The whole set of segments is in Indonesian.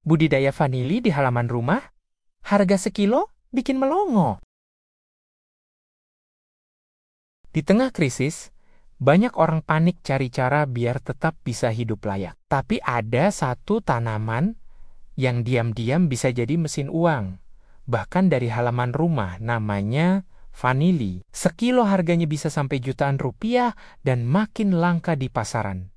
Budidaya vanili di halaman rumah, harga sekilo bikin melongo. Di tengah krisis, banyak orang panik cari cara biar tetap bisa hidup layak. Tapi ada satu tanaman yang diam-diam bisa jadi mesin uang. Bahkan dari halaman rumah, namanya vanili. Sekilo harganya bisa sampai jutaan rupiah dan makin langka di pasaran.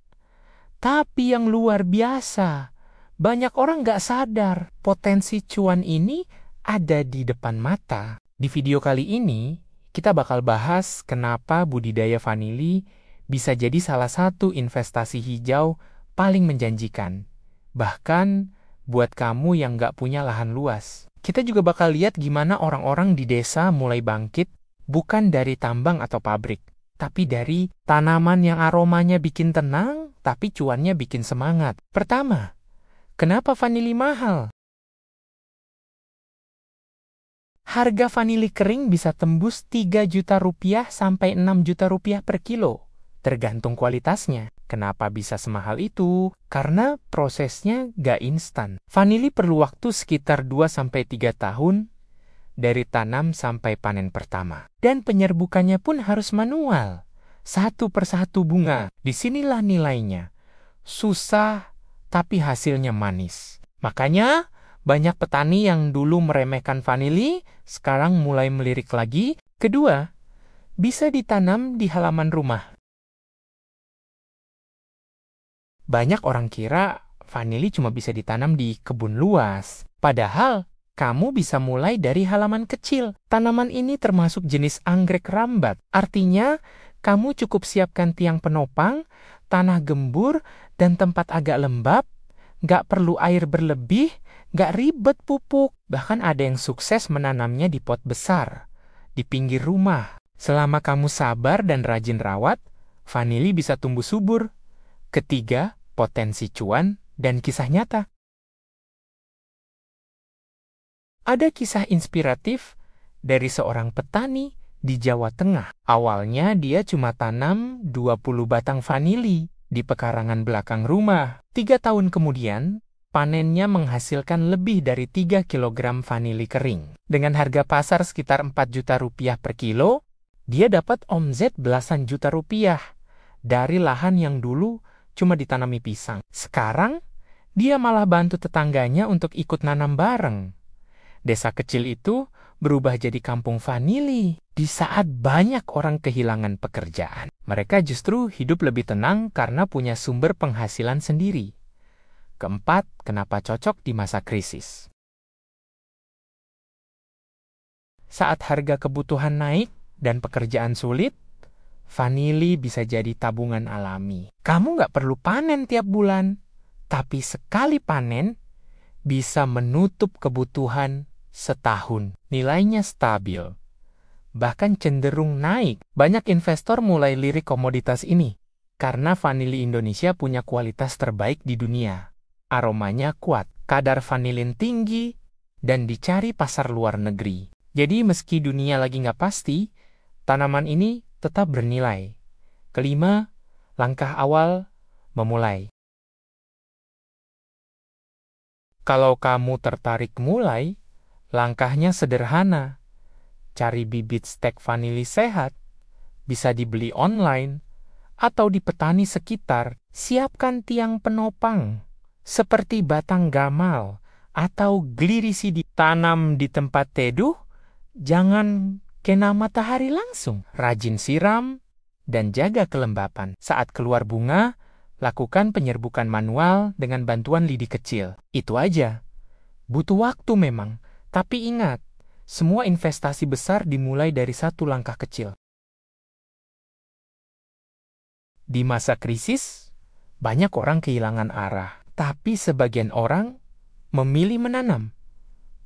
Tapi yang luar biasa, banyak orang nggak sadar potensi cuan ini ada di depan mata. Di video kali ini, kita bakal bahas kenapa budidaya vanili bisa jadi salah satu investasi hijau paling menjanjikan. Bahkan buat kamu yang nggak punya lahan luas. Kita juga bakal lihat gimana orang-orang di desa mulai bangkit, bukan dari tambang atau pabrik, tapi dari tanaman yang aromanya bikin tenang, tapi cuannya bikin semangat. Pertama, kenapa vanili mahal? Harga vanili kering bisa tembus 3 juta rupiah sampai 6 juta rupiah per kilo, tergantung kualitasnya. Kenapa bisa semahal itu? Karena prosesnya gak instan. Vanili perlu waktu sekitar 2-3 tahun dari tanam sampai panen pertama. Dan penyerbukannya pun harus manual. Satu persatu bunga. Disinilah nilainya. Susah, tapi hasilnya manis. Makanya, banyak petani yang dulu meremehkan vanili, sekarang mulai melirik lagi. Kedua, bisa ditanam di halaman rumah. Banyak orang kira vanili cuma bisa ditanam di kebun luas. Padahal, kamu bisa mulai dari halaman kecil. Tanaman ini termasuk jenis anggrek rambat. Artinya, kamu cukup siapkan tiang penopang, tanah gembur, dan tempat agak lembab. Nggak perlu air berlebih, nggak ribet pupuk. Bahkan ada yang sukses menanamnya di pot besar, di pinggir rumah. Selama kamu sabar dan rajin rawat, vanili bisa tumbuh subur. Ketiga, potensi cuan dan kisah nyata. Ada kisah inspiratif dari seorang petani di Jawa Tengah. Awalnya dia cuma tanam 20 batang vanili di pekarangan belakang rumah. 3 tahun kemudian, panennya menghasilkan lebih dari 3 kilogram vanili kering. Dengan harga pasar sekitar 4 juta rupiah per kilo, dia dapat omzet belasan juta rupiah dari lahan yang dulu cuma ditanami pisang. Sekarang, dia malah bantu tetangganya untuk ikut nanam bareng. Desa kecil itu berubah jadi kampung vanili di saat banyak orang kehilangan pekerjaan. Mereka justru hidup lebih tenang karena punya sumber penghasilan sendiri. Keempat, kenapa cocok di masa krisis? Saat harga kebutuhan naik dan pekerjaan sulit, vanili bisa jadi tabungan alami. Kamu nggak perlu panen tiap bulan, tapi sekali panen bisa menutup kebutuhan setahun. Nilainya stabil, bahkan cenderung naik. Banyak investor mulai lirik komoditas ini karena vanili Indonesia punya kualitas terbaik di dunia. Aromanya kuat, kadar vanilin tinggi, dan dicari pasar luar negeri. Jadi meski dunia lagi nggak pasti, tanaman ini tetap bernilai. Kelima, langkah awal memulai. Kalau kamu tertarik mulai, langkahnya sederhana. Cari bibit stek vanili sehat, bisa dibeli online, atau di petani sekitar. Siapkan tiang penopang, seperti batang gamal, atau glirisi ditanam di tempat teduh, jangan kena matahari langsung. Rajin siram dan jaga kelembapan. Saat keluar bunga, lakukan penyerbukan manual dengan bantuan lidi kecil. Itu aja. Butuh waktu memang, tapi ingat, semua investasi besar dimulai dari satu langkah kecil. Di masa krisis, banyak orang kehilangan arah, tapi sebagian orang memilih menanam,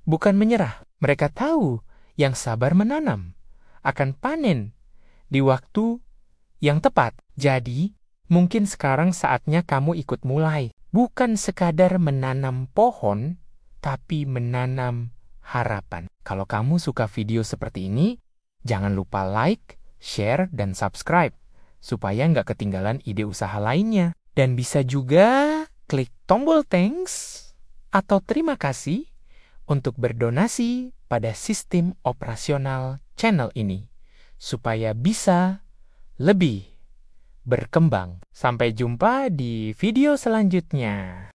bukan menyerah. Mereka tahu yang sabar menanam akan panen di waktu yang tepat. Jadi, mungkin sekarang saatnya kamu ikut mulai. Bukan sekadar menanam pohon, tapi menanam harapan. Kalau kamu suka video seperti ini, jangan lupa like, share, dan subscribe, supaya nggak ketinggalan ide usaha lainnya. Dan bisa juga klik tombol thanks atau terima kasih untuk berdonasi pada sistem operasional channel ini, supaya bisa lebih berkembang. Sampai jumpa di video selanjutnya.